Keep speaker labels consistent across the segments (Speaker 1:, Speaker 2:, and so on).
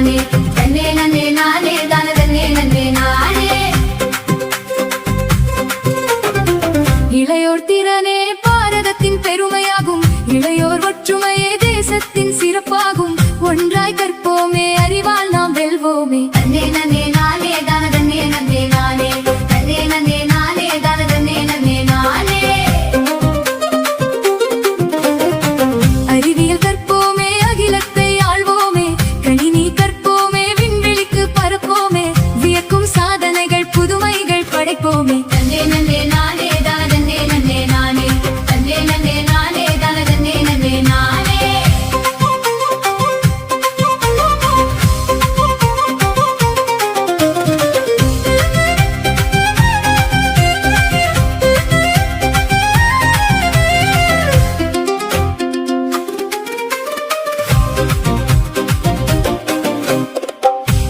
Speaker 1: நானே தன்னே நன்னே நானே தான தன்னே நன்னே நானே. இளையோர் திறனே பாரதத்தின் பெருமையாகும். இளையோர் ஒற்றுமையே தேசத்தின் சிறப்பாகும். ஒன்றாய் கற்போமே அறிவால் நாம் வெல்வோமே. தன்னே நன்னே நானே தான தன்னே நன்னே நானே தன்னே நன்னே நானே தான தன்னே நன்னே நானே. அறிவியல் கற்போமே அகிலத்தை ஆள்வோமே. கணினி கற்போமே விண்வெளிக்கு பறப்போமே. வியக்கும் சாதனைகள் புதுமைகள் படைப்போமே. தன்னே நன்னே நானே தான தன்னே நன்னே நானே தன்னே நன்னே நானே தான தன்னே நன்னே நானே.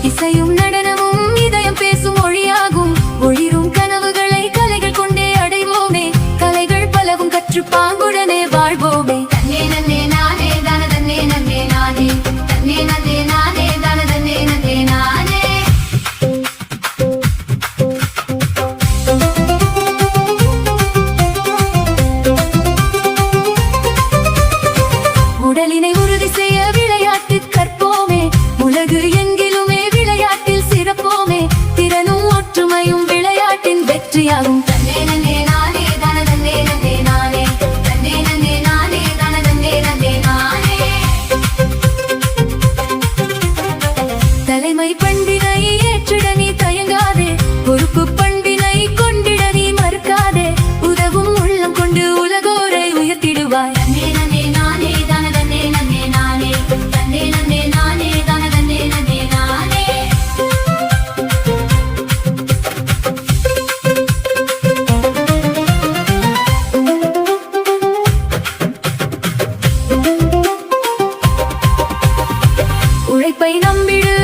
Speaker 1: இசையும் நடனமும் இதயம் பேசும் மொழியாகும். ஒளிரும் கனவுகளை கலைகள் கொண்டே அடைவோமே. கலைகள் பலவும் கற்று பாங்குடனே வாழ்வோமே. தன்னே நன்னே நானே தான தன்னே நன்னே நானே தன்னே நன்னே நானே தான தன்னே நன்னே நானே. உடலினை உறுதி செய்ய விளையாட்டு கற்போமே. உலகு எங்கிலுமே விளையாட்டில் சிறப்போமே. திறனும் ஒற்றுமையும் விளையாட்டின் வெற்றியாகும். தன்னே நன்னே நானே தான தன்னே நன்னே நானே தன்னே நன்னே நானே தான தன்னே நன்னே நானே. தலைமை பண்பினை ஏற்றிட நீ தயங்காதே. பொறுப்பு பண்பினை கொண்டிட நீ மறுக்காதே. உதவும் உள்ளம் கொண்டு உலகோரை உயர்த்திடுவாய். தன்னே நன்னே நானே தான தன்னே நன்னே நானே தன்னே நன்னே நானே தான தன்னே நன்னே நானே. உழைப்பை நம்பிடு